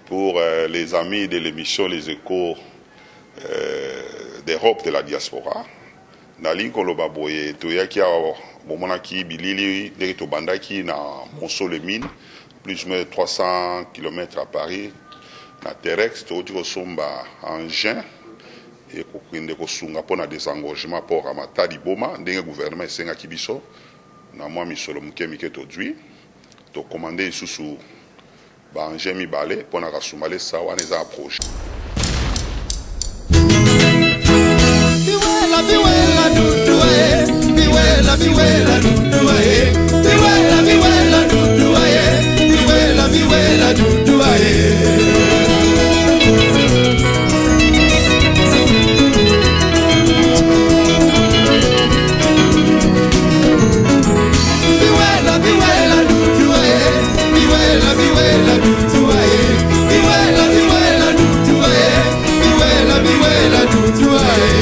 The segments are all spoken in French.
pour les amis de l'émission Les Échos d'Europe de la diaspora. Nali koloba boye toyaki bomonaki bilili ndenge tobandaki na Montceau-les-Mines, plus de 300 km à Paris, na Terex toti kosomba engin et kokende kosunga pona désengorgement port à Matadi Boma ndenge gouvernement esengaki biso na mwa misolo muke mike tozwi to commander isusu ba engin mibale pona kasumale sa wana eza projet. Biwela duduaye, biwela biwela duduaye, biwela biwela duduaye, biwela biwela duduaye. Biwela biwela duduaye, biwela biwela duduaye, biwela biwela duduaye, biwela biwela duduaye.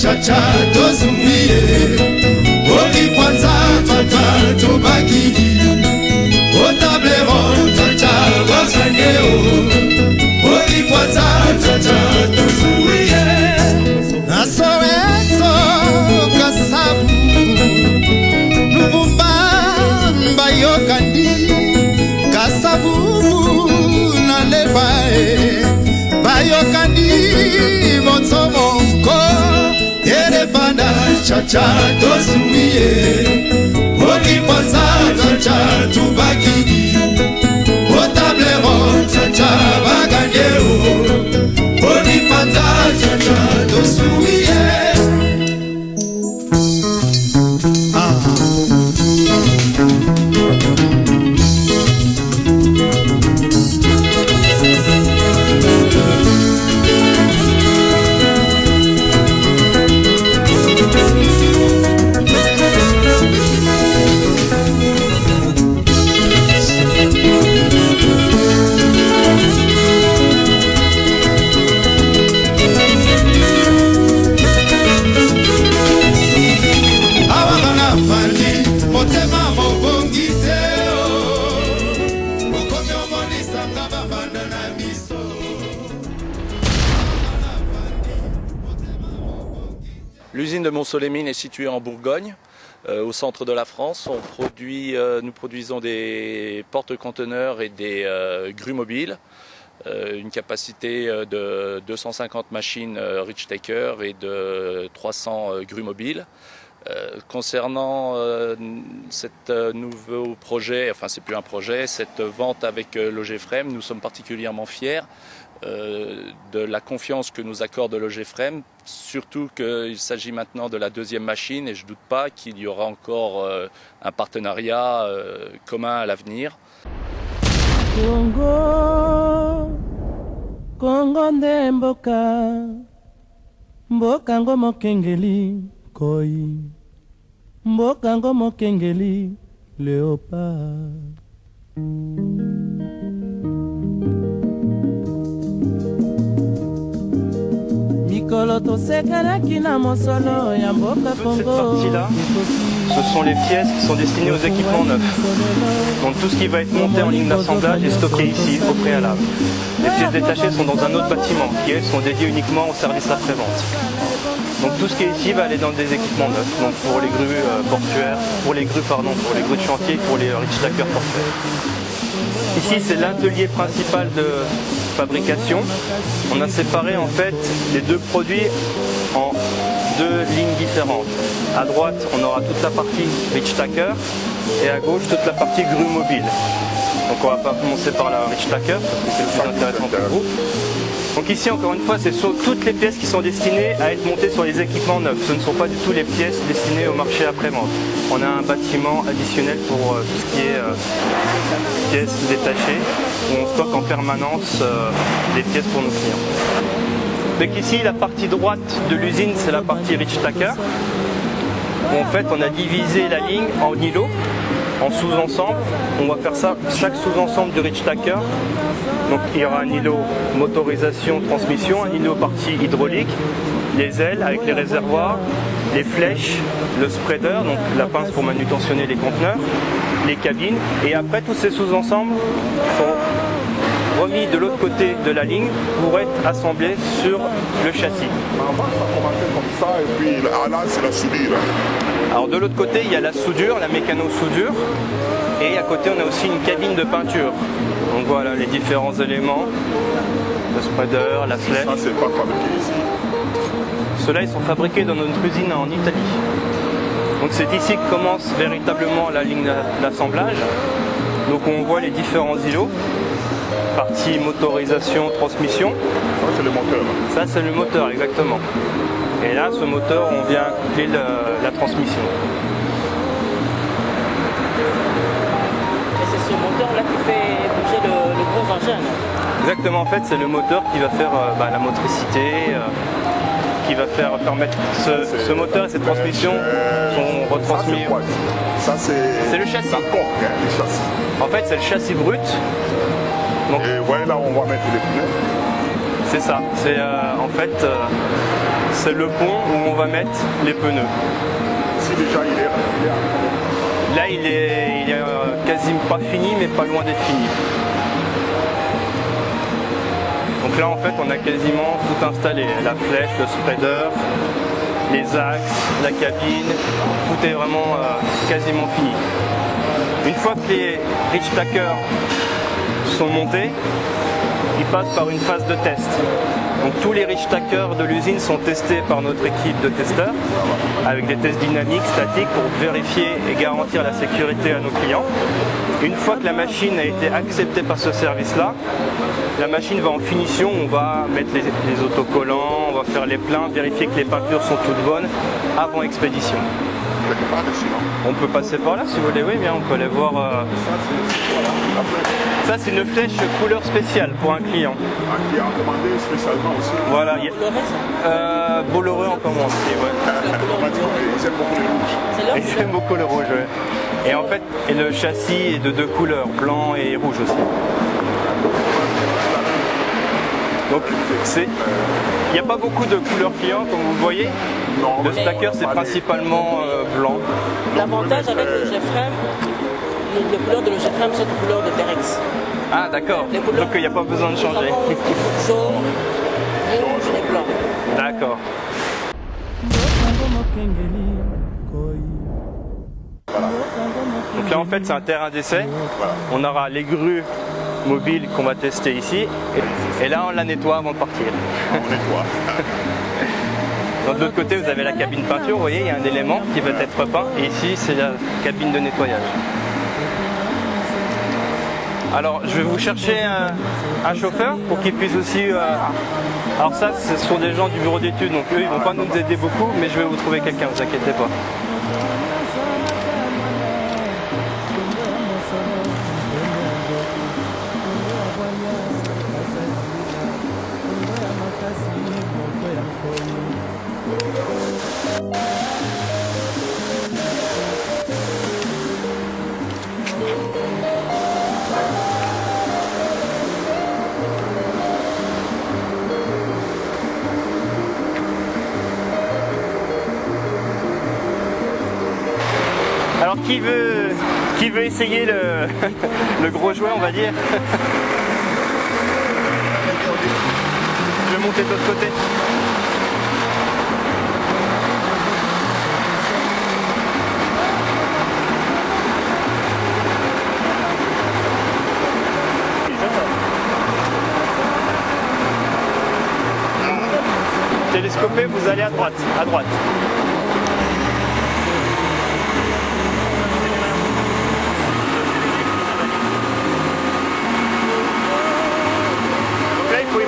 Chacha tozumie, oli kwanza tata tubaki, otablero chacha wasangeo, oli kwanza chacha tozumie. Nasoweto kasabu, nubumba mbayokandi, kasabu na lebae, bayokandi motomo ko. Panda chacha tozumie, oli panza chacha tubaki, otablero chacha bagandeo, oli panza chacha tozumie. L'usine de Montceau-les-Mines est située en Bourgogne, au centre de la France. Nous produisons des porte-conteneurs et des grues mobiles, une capacité de 250 machines Richteke et de 300 grues mobiles. Concernant cet nouveau projet, enfin c'est plus un projet, cette vente avec Logefrem, nous sommes particulièrement fiers de la confiance que nous accorde Logefrem, surtout qu'il s'agit maintenant de la deuxième machine et je ne doute pas qu'il y aura encore un partenariat commun à l'avenir. Congo, Congo nde mboka, mboka ngo mokengeli koi, mboka ngo mokengeli léopard. Cette partie-là, ce sont les pièces qui sont destinées aux équipements neufs. Donc tout ce qui va être monté en ligne d'assemblage est stocké ici, au préalable. Les pièces détachées sont dans un autre bâtiment, qui elles sont dédiées uniquement au service après-vente. Donc tout ce qui est ici va aller dans des équipements neufs, donc pour les grues portuaires, pour les grues de chantier, pour les Richteke portuaires. Ici c'est l'atelier principal de fabrication. On a séparé en fait les deux produits en deux lignes différentes. À droite on aura toute la partie Richteke et à gauche toute la partie grue mobile. Donc on va pas commencer par la Richteke parce que c'est le plus intéressant pour vous. Donc ici, encore une fois, ce sont toutes les pièces qui sont destinées à être montées sur les équipements neufs. Ce ne sont pas du tout les pièces destinées au marché après-vente. On a un bâtiment additionnel pour tout ce qui est pièces détachées, où on stocke en permanence des pièces pour nos clients. Donc ici, la partie droite de l'usine, c'est la partie Richthacker. En fait, on a divisé la ligne en îlots, en sous-ensembles. On va faire ça, chaque sous-ensemble du Richthacker. Donc il y aura un îlot motorisation, transmission, un îlot partie hydraulique, les ailes avec les réservoirs, les flèches, le spreader, donc la pince pour manutentionner les conteneurs, les cabines. Et après, tous ces sous-ensembles sont remis de l'autre côté de la ligne pour être assemblés sur le châssis. En bas, ça a commencé comme ça, et puis là, c'est la soudure. Alors de l'autre côté, il y a la soudure, la mécano-soudure, et à côté, on a aussi une cabine de peinture. Donc voilà les différents éléments, le spreader, la flèche. Ça, c'est pas fabriqué ici. Ceux-là, ils sont fabriqués dans notre usine en Italie. Donc c'est ici que commence véritablement la ligne d'assemblage. Donc on voit les différents îlots, partie motorisation, transmission. Ça, c'est le moteur. Ça, c'est le moteur, exactement. Et là, ce moteur, on vient couper la transmission. Et c'est ce moteur-là qui fait bouger le gros engin. Exactement, en fait, c'est le moteur qui va faire la motricité, qui va permettre ce moteur et cette transmission sont retransmis. Ça, c'est le châssis. La coque, hein, le châssis. En fait, c'est le châssis brut. Donc, et voilà, là, on va mettre les pneus. C'est ça. C'est en fait, c'est le pont où on va mettre les pneus. Si déjà il est là, il est quasiment pas fini, mais pas loin d'être fini. Donc là, en fait, on a quasiment tout installé. La flèche, le spreader, les axes, la cabine, tout est vraiment quasiment fini. Une fois que les Richthacker sont montés, ils passent par une phase de test. Donc tous les Richthacker de l'usine sont testés par notre équipe de testeurs avec des tests dynamiques, statiques pour vérifier et garantir la sécurité à nos clients. Une fois que la machine a été acceptée par ce service-là, la machine va en finition, on va mettre les autocollants, on va faire les pleins, vérifier que les peintures sont toutes bonnes avant expédition. On peut passer par là si vous voulez, oui, bien, on peut aller voir. Ça, c'est une flèche couleur spéciale pour un client. Qui a commandé spécialement aussi. Voilà. Bolloré en commande aussi, ouais. Ils aiment beaucoup le rouge. Ils aiment beaucoup le rouge, ouais. Et en fait, le châssis est de deux couleurs, blanc et rouge aussi. Donc, il n'y a pas beaucoup de couleurs clients, comme vous le voyez. Non, le stacker, c'est principalement blanc. L'avantage avec le G-Frame, les couleurs de le G-Frame sont des couleurs de Terex. Ah, d'accord. Donc, il n'y a pas besoin de changer. Jaune, rouge et blanc. D'accord. Donc là, en fait, c'est un terrain d'essai. Voilà. On aura les grues mobiles qu'on va tester ici. Et là, on la nettoie avant de partir. On nettoie. Donc, de l'autre côté, vous avez la cabine peinture. Vous voyez, il y a un élément qui va être peint. Et ici, c'est la cabine de nettoyage. Alors, je vais vous chercher un chauffeur pour qu'il puisse aussi... Alors ça, ce sont des gens du bureau d'études, donc eux, ils ne vont pas nous aider beaucoup, mais je vais vous trouver quelqu'un, ne vous inquiétez pas. Alors qui veut essayer le gros jouet, on va dire? Je vais monter de l'autre côté. Télescopé, vous allez à droite, à droite.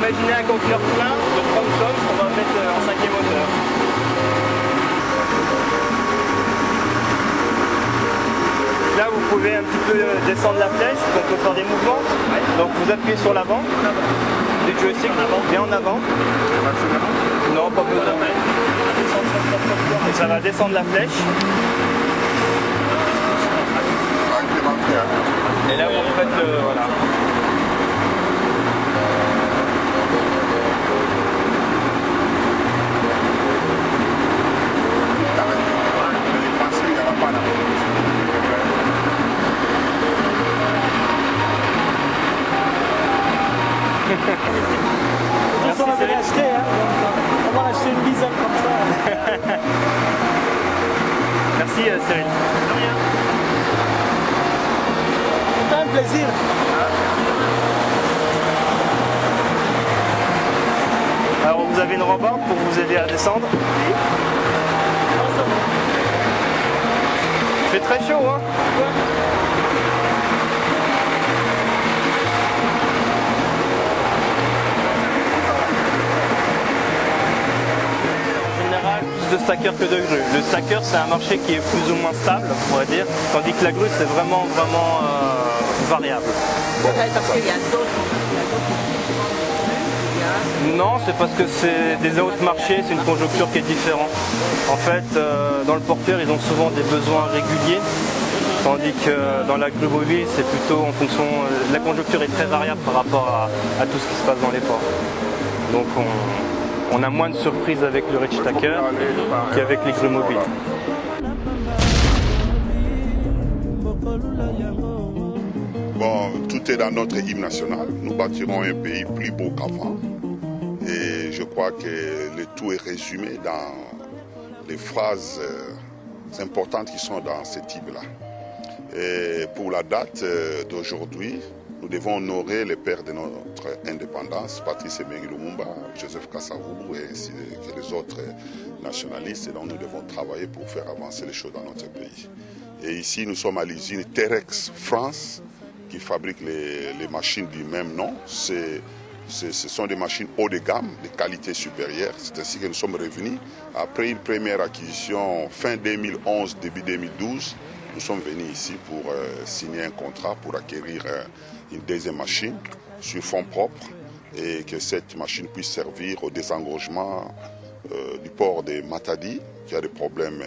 imaginez un conteneur plein de 30 tonnes qu'on va mettre en 5e hauteur. Là, vous pouvez un petit peu descendre la flèche, donc on peut faire des mouvements. Donc vous appuyez sur l'avant du joystick, bien en avant. Non, pas besoin. Et ça va descendre la flèche. Et là, vous faites le... Voilà. Merci, on avait acheté, hein. On va acheter une dizaine comme ça. Merci Cyril. De rien. C'est un plaisir. Alors vous avez une rambarde pour vous aider à descendre. Il fait très chaud, hein. De stacker que de grue. Le stacker, c'est un marché qui est plus ou moins stable, on va dire, tandis que la grue, c'est vraiment variable. Parce qu'il y a d'autres. Non, c'est parce que c'est des autres marchés, c'est une conjoncture qui est différente. En fait, dans le porteur, ils ont souvent des besoins réguliers, tandis que dans la grue mobile, c'est plutôt en fonction... La conjoncture est très variable par rapport à tout ce qui se passe dans les ports. Donc on a moins de surprises avec le Rich Stacker qu'avec les grues mobiles. Bon, tout est dans notre hymne national. Nous bâtirons un pays plus beau qu'avant. Et je crois que le tout est résumé dans les phrases importantes qui sont dans ce type-là. Et pour la date d'aujourd'hui, nous devons honorer les pères de notre indépendance, Patrice Emery Lumumba, Joseph Kasavubu et ainsi que les autres nationalistes. Et donc nous devons travailler pour faire avancer les choses dans notre pays. Et ici, nous sommes à l'usine Terex France, qui fabrique les machines du même nom. Ce sont des machines haut de gamme, de qualité supérieure. C'est ainsi que nous sommes revenus. Après une première acquisition fin 2011, début 2012, nous sommes venus ici pour signer un contrat pour acquérir une deuxième machine sur fonds propres et que cette machine puisse servir au désengorgement du port de Matadi, qui a des problèmes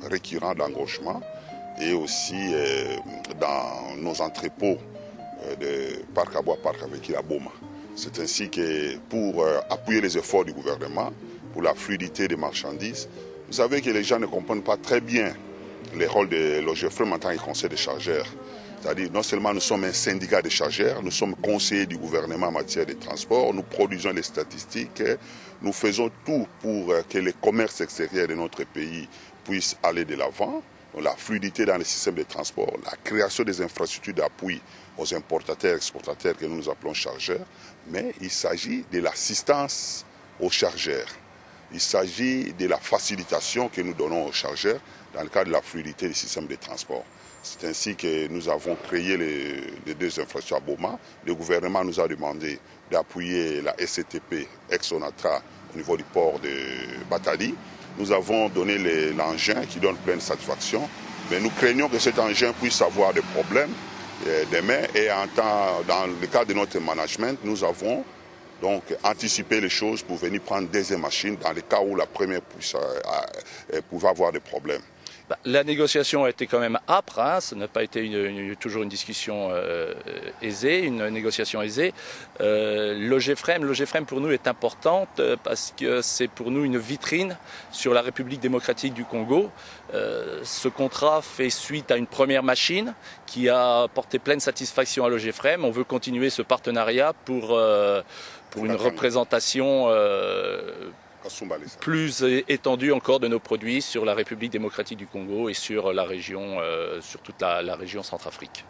récurrents d'engorgement, et aussi dans nos entrepôts de parc à bois, parc à véhicule à Boma. C'est ainsi que pour appuyer les efforts du gouvernement, pour la fluidité des marchandises, vous savez que les gens ne comprennent pas très bien le rôle de l'OGFREM en tant que conseil des chargeurs. C'est-à-dire, non seulement nous sommes un syndicat de chargeurs, nous sommes conseillers du gouvernement en matière de transport, nous produisons les statistiques, nous faisons tout pour que les commerces extérieurs de notre pays puissent aller de l'avant. La fluidité dans les systèmes de transport, la création des infrastructures d'appui aux importateurs et exportateurs que nous appelons chargeurs, mais il s'agit de l'assistance aux chargeurs. Il s'agit de la facilitation que nous donnons aux chargeurs dans le cadre de la fluidité des systèmes de transport. C'est ainsi que nous avons créé les deux infrastructures à Boma. Le gouvernement nous a demandé d'appuyer la SCTP ex-Onatra au niveau du port de Batali. Nous avons donné l'engin qui donne pleine satisfaction, mais nous craignons que cet engin puisse avoir des problèmes demain. Et dans le cadre de notre management, nous avons donc anticipé les choses pour venir prendre des machines dans le cas où la première pouvait avoir des problèmes. La négociation a été quand même âpre, hein. Ce n'a pas été toujours une discussion aisée, une négociation aisée. L'OGFREM pour nous est importante parce que c'est pour nous une vitrine sur la République démocratique du Congo. Ce contrat fait suite à une première machine qui a porté pleine satisfaction à l'OGFREM. On veut continuer ce partenariat pour une représentation plus étendue encore de nos produits sur la République démocratique du Congo et sur la région, sur toute la région Centrafrique.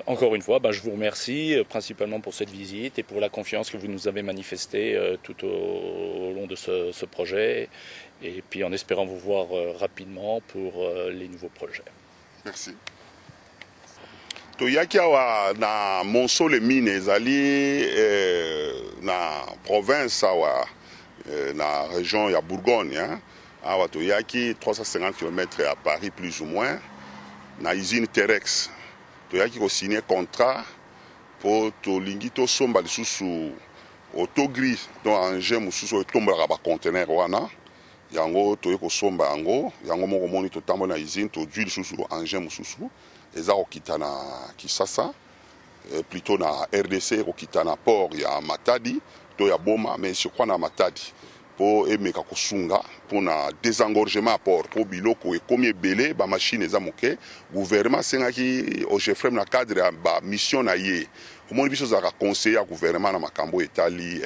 Encore une fois, je vous remercie principalement pour cette visite et pour la confiance que vous nous avez manifestée tout au long de ce projet, et puis en espérant vous voir rapidement pour les nouveaux projets. Merci. toyaki awa na Monsole mine ezali na province awa na région ya Bourgogne awa toyaki 350 km à Paris plus ou moins na usine Terex toyaki ko signer contrat pour tolingi tosomba lisusu autogri donc engin mususu etombolaka ba conteneur wana yango toye kosomba yango moko moni totambola na usine todwi lisusu engin mususu eza kokita na Kisasa plutôt na RDC kokita na port ya Matadi to ya Boma mais je crois na Matadi pour emeka kosunga pour na désengorgement à port pour biloko ekomi ebele ba machine eza moke gouvernement sengaki au chef na cadre ya ba mission na ye omoni biso zaka conseiller ya gouvernement na makambo etali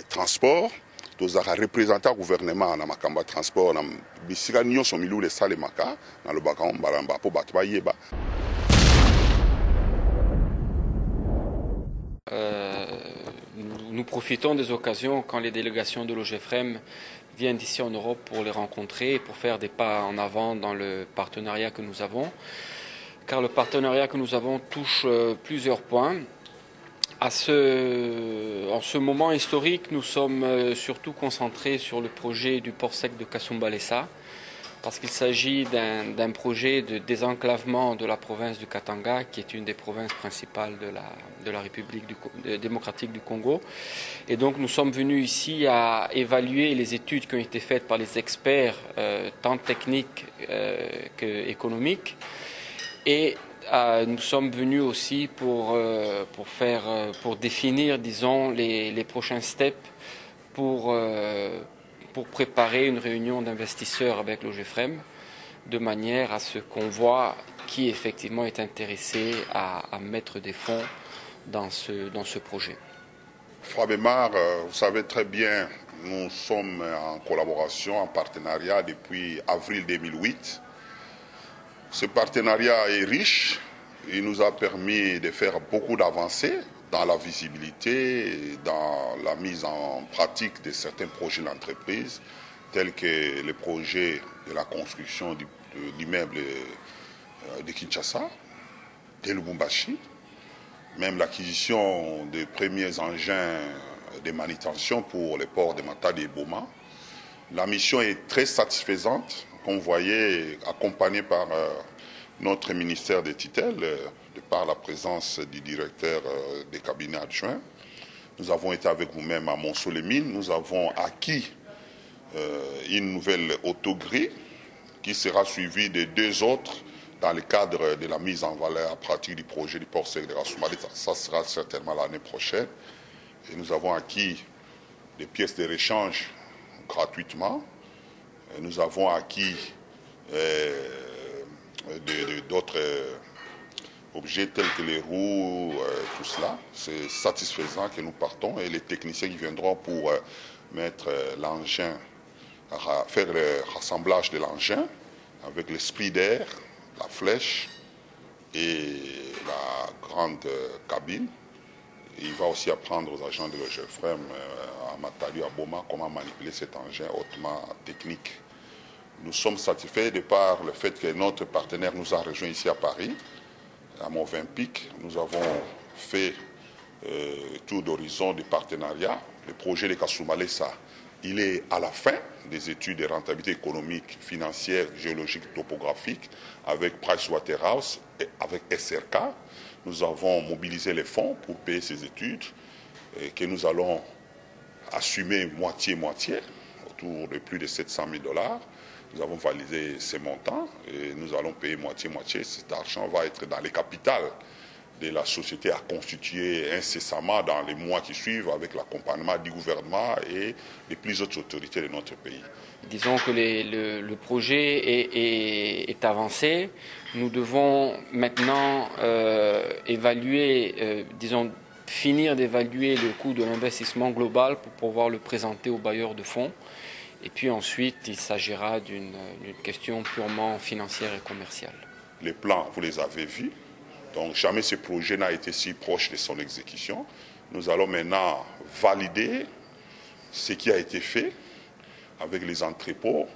transport tozaka représentant gouvernement na makambo ya transport na bisika nyonso milulu esalemaka na lobaka ombalamba po bato bayeba. Nous profitons des occasions quand les délégations de l'OGFREM viennent ici en Europe pour les rencontrer et pour faire des pas en avant dans le partenariat que nous avons. Car le partenariat que nous avons touche plusieurs points. En ce moment historique, nous sommes surtout concentrés sur le projet du port sec de Kasumbalesa, parce qu'il s'agit d'un projet de désenclavement de la province du Katanga, qui est une des provinces principales de la République démocratique du Congo. Et donc nous sommes venus ici à évaluer les études qui ont été faites par les experts, tant techniques qu'économiques. Et nous sommes venus aussi pour définir, disons, les prochains steps pour préparer une réunion d'investisseurs avec l'OGFREM, de manière à ce qu'on voit qui effectivement est intéressé à mettre des fonds dans ce projet. Frabemar, vous savez très bien, nous sommes en collaboration, en partenariat depuis avril 2008. Ce partenariat est riche, il nous a permis de faire beaucoup d'avancées dans la visibilité, dans la mise en pratique de certains projets d'entreprise, tels que le projet de la construction de l'immeuble de Kinshasa, de Lubumbashi, même l'acquisition des premiers engins de manutention pour les ports de Matadi et Boma. La mission est très satisfaisante, comme vous voyez, accompagnée par notre ministère des tutelles, de par la présence du directeur des cabinets adjoints. Nous avons été avec vous-même à Montceau-les-Mines. Nous avons acquis une nouvelle autogrille qui sera suivie de 2 autres dans le cadre de la mise en valeur pratique du projet du port sec de Kasumbalesa. Ça sera certainement l'année prochaine. Et nous avons acquis des pièces de rechange gratuitement. Et nous avons acquis d'autres objets tels que les roues, tout cela. C'est satisfaisant que nous partons et les techniciens qui viendront pour mettre l'engin, faire le rassemblage de l'engin avec l'esprit d'air, la flèche et la grande cabine. Et il va aussi apprendre aux agents de l'OGFREM à Matadi, à Boma, comment manipuler cet engin hautement technique. Nous sommes satisfaits de par le fait que notre partenaire nous a rejoints ici à Paris, à Montvimpik. Nous avons fait tour d'horizon du partenariat. Le projet de Kasumbalesa, il est à la fin des études de rentabilité économique, financière, géologique, topographique avec Pricewaterhouse et avec SRK. Nous avons mobilisé les fonds pour payer ces études et que nous allons assumer moitié-moitié, autour de plus de 700 000 $. Nous avons validé ces montants et nous allons payer moitié-moitié. Cet argent va être dans les capitales de la société à constituer incessamment dans les mois qui suivent avec l'accompagnement du gouvernement et des plus autres autorités de notre pays. Disons que le projet est avancé. Nous devons maintenant finir d'évaluer le coût de l'investissement global pour pouvoir le présenter aux bailleurs de fonds. Et puis ensuite, il s'agira d'une question purement financière et commerciale. Les plans, vous les avez vus. Donc jamais ce projet n'a été si proche de son exécution. Nous allons maintenant valider ce qui a été fait avec les entrepôts,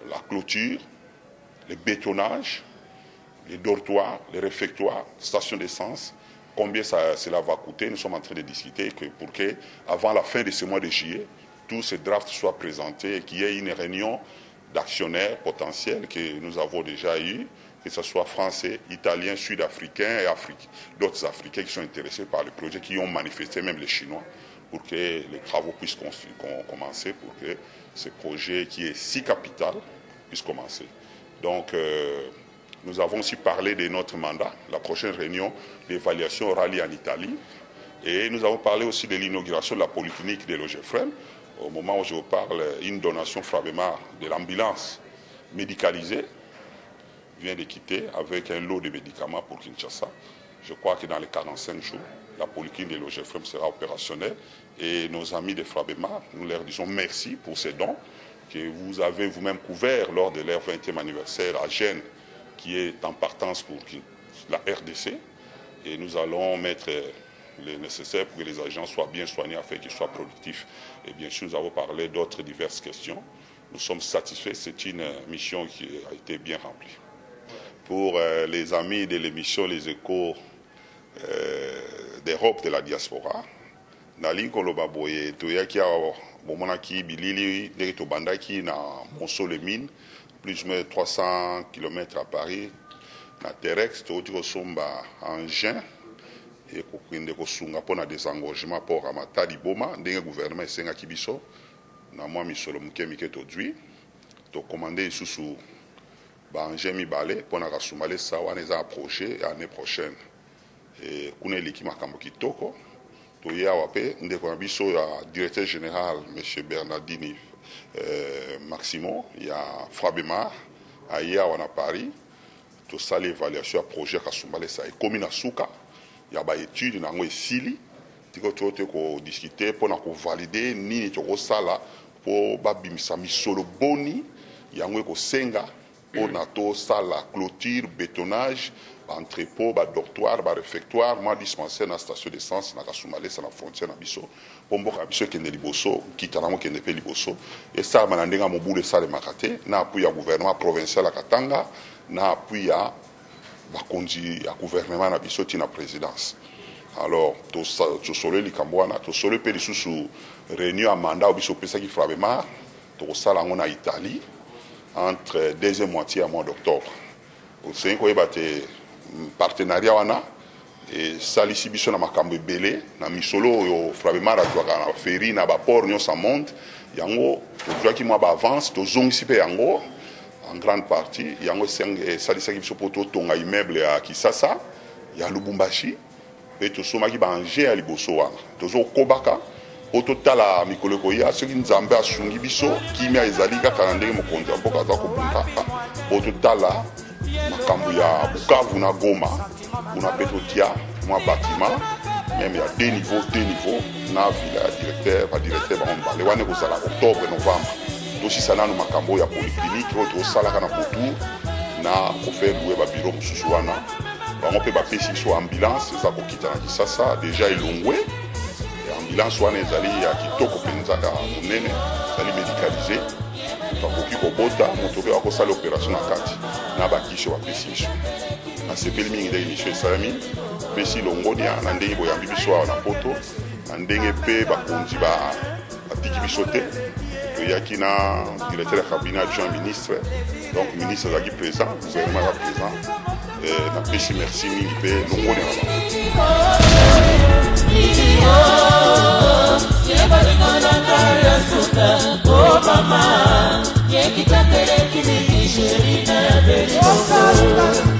la clôture, le bétonnage, les dortoirs, les réfectoires, stations d'essence combien cela va coûter. Nous sommes en train de discuter pour que, avant la fin de ce mois de juillet, tous ces drafts soient présentés et qu'il y ait une réunion d'actionnaires potentiels que nous avons déjà eu, que ce soit français, italiens, sud-africains et d'autres Africains qui sont intéressés par le projet, qui ont manifesté, même les Chinois, pour que les travaux puissent commencer, pour que ce projet qui est si capital puisse commencer. Donc, nous avons aussi parlé de notre mandat, la prochaine réunion d'évaluation aura lieu en Italie. Et nous avons parlé aussi de l'inauguration de la polyclinique de l'OGFREM. Au moment où je vous parle, une donation Frabemar de l'ambulance médicalisée vient de quitter avec un lot de médicaments pour Kinshasa. Je crois que dans les 45 jours, la polyclinique de l'OGFREM sera opérationnelle. Et nos amis de Frabemar, nous leur disons merci pour ces dons que vous avez vous-même couverts lors de leur 20e anniversaire à Gênes, qui est en partance pour la RDC. Et nous allons mettre le nécessaire pour que les agents soient bien soignés afin qu'ils soient productifs. Et bien sûr, nous avons parlé d'autres diverses questions. Nous sommes satisfaits, c'est une mission qui a été bien remplie. Pour les amis de l'émission Les Échos d'Europe de la diaspora, Nali Koloba Boye, Toyaki Bomonaki Bilili, Derito Bandaki, na Monceau-les-Mines, plus de 300 km à Paris, na Terex, Toyoti Somba en juin, et Kokinde Kosunga pour un désengorgement pour Amatadi Boma, le gouvernement Senga Kibiso, na moi Misolo Mukemike Todui, to commandé sous Bangé Mibale pour na Rasumale Sawaneza approché l'année prochaine. Et Kune Liki Makambo Kitoko, Toya Wape, Ndeko Nabiso, il y a directeur général, M. Bernardini Maximo, il y a Frabemar, Aya Wana Paris, tout ça l'évaluation à projet Rasumale Sa, et commune Asuka, il y a des études dans le Sili, tu peux discuter pour valider, ni tu ça là, pour Babimisa Misolo Boni, il y a un Senga, pour nato ça la clôture, bétonnage, entrepôt, dortoir, réfectoire, ma dispensaire dans la station d'essence, dans la Soumale, dans la frontière, dans Bisso, pour moi, Bisso qui est Liboso, qui est qui est Liboso, et ça, Manandinga Moboule, ça, les Makate, n'a appuyé au gouvernement provincial à Katanga, n'a appuyé à gouvernement à Bisso, qui est la présidence. Alors, tout ça, les Cambouana, tout ça, le pays sous réunion à mandat, au Bisso, qui frappe mar, tout ça, là, on a Italie, entre deuxième moitié à mois d'octobre. Au sein de partenariat wana et salisi biso na makambo belé na misolo yo Frabemar atwaka na ferry na ba port nyo sa monde yango to ki mo ba avance to zongisi pe yango en grande partie yango salisa ki biso poto tonga immeuble ya Kisasa ya Lubumbashi pe to soma ki ba anje ya liboso wana to zo kobaka poto tala mikolo ko ya soki nzambe asungi biso kimia ezali kaka ndenge mo konza mboka za ko bunta poto tala makambo ya Bukavu na Goma kuna petotia mwa bâtiment même il y a deux niveaux na villa directeur ba le wane ko sala octobre novembre dosi sana no makambo ya polyclinique auto sala kana potu na ko faire louer ba bureau mususu wana bango pe ba pesi so ambulance za ko kitana Kisasa déjà elongwe ambulance wana ezali ya kitoko penza ya munene ezali médicalisé bakoki kobota moto pe akosala opération na kati na bakisho bapesi biso nasepeli mingi ndenge miso esalami pesi longoni na ndenge boyambi biso awa na poto na ndenge mpe bakonzi batiki biso te toyaki na directeur ya cabinet adjoint ministre donc ministre azalaki présent gouvernement aza présent napesi merci mingi mpe longoni na bango